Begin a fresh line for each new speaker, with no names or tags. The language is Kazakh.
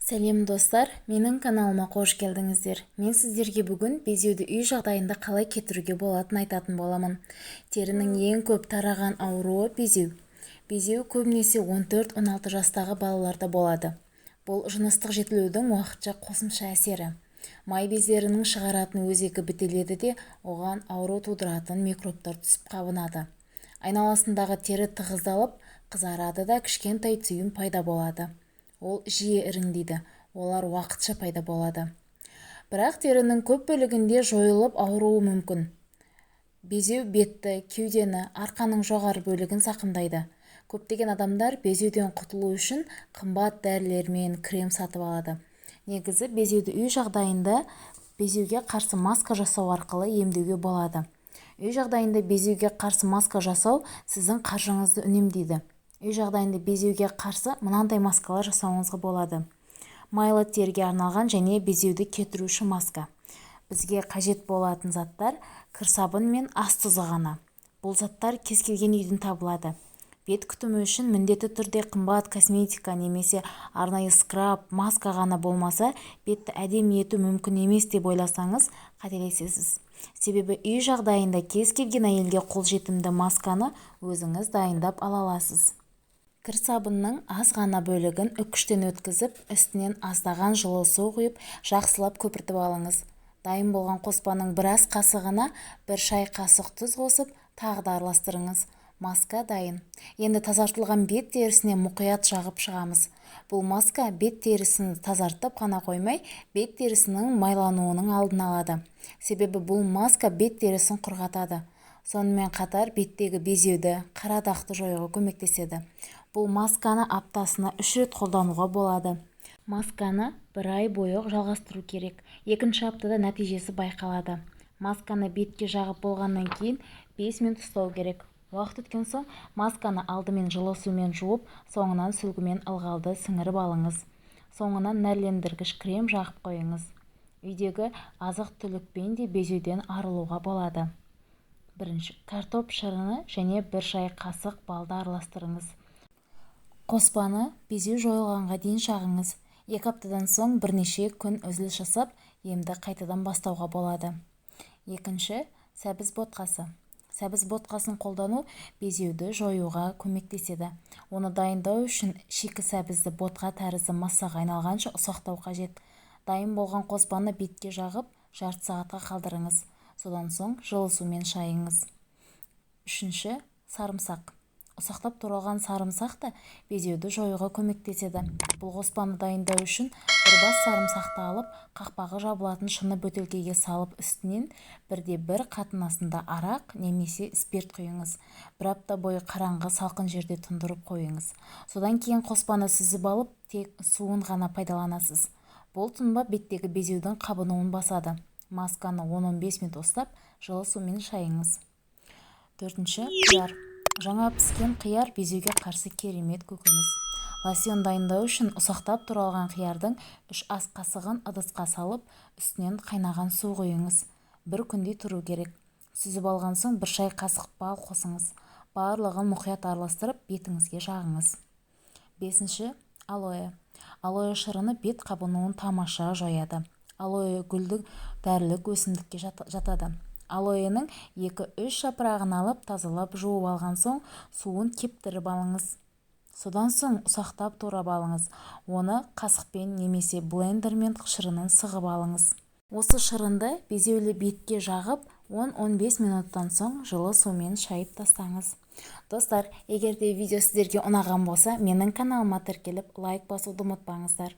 Сәлем достар, менің каналыма қош келдіңіздер. Мен сіздерге бүгін безеуді үй жағдайында қалай кетіруге болатынын айтатын боламын. Терінің ең көп тараған ауруы безеу. Безеу көбінесе 14-16 жастағы балаларда болады. Бұл жыныстық жетілудің уақытша қосымша әсері. Май бездерінің шығаратын өзегі бітеледі де, оған ауру тудыратын микробтар түсіп қабынады. Айналасындағы тері тығыздалып, қызарады да кішкентай түйін пайда болады. Ол жиі іріңдейді, олар уақытша пайда болады. Бірақ терінің көп бөлігінде жойылып ауруы мүмкін. Безеу бетті, кеудені, арқаның жоғары бөлігін зақымдайды. Көптеген адамдар безеуден құтылу үшін қымбат дәрілер мен крем сатып алады. Негізі безеуді үй жағдайында безеуге қарсы маска жасау арқылы емдеуге болады. Үй жағдайында безеуге қарсы маска жасау сіздің қаржыңызды үнемдейді. Үй жағдайында безеуге қарсы мынандай маскалар жасауыңызға болады. Майлы терге арналған және безеуді кетіруші маска. Бізге қажет болатын заттар кір сабын мен ас тұзы ғана. Бұл заттар кез келген үйден табылады. Бет күтімі үшін міндетті түрде қымбат косметика немесе арнайы скраб, маска ғана болмаса, бетті әдемі ету мүмкін емес деп ойласаңыз, қателесесіз. Себебі үй жағдайында кез келген әйелге қолжетімді масканы өзіңіз дайындап ала аласыз. Кір сабынның аз ғана бөлігін үккіштен өткізіп, үстінен аздаған жылы су құйып, жақсылап көпіртіп алыңыз. Дайын болған қоспаның біраз қасығына 1 шай қасық тұз қосып, тағы да араластырыңыз. Маска дайын. Енді тазартылған бет терісіне мұқият жағып шығамыз. Бұл маска бет терісін тазартып қана қоймай, бет терісінің майлануының алдын алады. Себебі бұл маска бет терісін құрғатады. Сонымен қатар беттегі безеуді, қара дақты жоюға көмектеседі. Бұл масканы аптасына 3 рет қолдануға болады. Масканы 1 ай бойы жалғастыру керек. 2-ші аптада нәтижесі байқалады. Масканы бетке жағып болғаннан кейін 5 минут ұстау керек. Уақыт өткен соң масканы алдымен жылы сумен жуып, соңынан сүлгімен ылғалды сіңіріп алыңыз. Соңынан нәрлендіргіш крем жағып қойыңыз. Үйдегі азық-түлікпен де безеуден арылуға болады. 1. Картоп шырыны және 1 шай қасық балды араластырыңыз. Қоспаны безеу жойылғанға дейін жағыңыз. 2 аптадан соң бірнеше күн үзіліс жасап, емді қайтадан бастауға болады. 2. Сәбіз ботқасы. Сәбіз ботқасын қолдану безеуді жоюға көмектеседі. Оны дайындау үшін шикі сәбізді ботқа тәрізді массаға айналғанша ұсақтау қажет. Дайын болған қоспаны бетке жағып, жарты сағатқа қалдырыңыз. Содан соң жылы сумен шайыңыз. 3. Сарымсақ. Ұсақтап туралған сарымсақ та безеуді жоюға көмектеседі. Бұл қоспаны дайындау үшін бір бас сарымсақты алып, қақпағы жабылатын шыны бөтелкеге салып, үстінен 1/1 қатынасында арақ немесе спирт құйыңыз. 1 апта бойы қараңғы салқын жерде тұндырып қойыңыз. Содан кейін қоспаны сүзіп алып, тек суын ғана пайдаланасыз. Бұл тұнба беттегі безеудің қабынуын басады. Масканы 10-15 минут ұстап, жылы сумен шайыңыз. 4. Қияр. Жаңа піскен қияр безеуге қарсы керемет көкөніс. Лосьон дайындау үшін ұсақтап туралған қиярдың 3 ас қасығын ыдысқа салып, үстінен қайнаған су құйыңыз. 1 күндей тұру керек. Сүзіп алған соң 1 шай қасық бал қосыңыз. Барлығын мұқият араластырып, бетіңізге жағыңыз. 5. Алоэ. Алоэ шырыны бет қабынуын тамаша жояды. Алоэ гүлді дәрілік өсімдікке жатады. Алоэның 2-3 жапырағын алып, тазалап жуып алған соң, суын кептіріп алыңыз. Содан соң ұсақтап турап алыңыз. Оны қасықпен немесе блендермен шырынын сығып алыңыз. Осы шырынды безеулі бетке жағып, 10-15 минуттан соң жылы сумен шайып тастаңыз. Достар, егер де видео сіздерге ұнаған болса, менің каналыма тіркеліп, лайк басуды ұмытпаңыздар.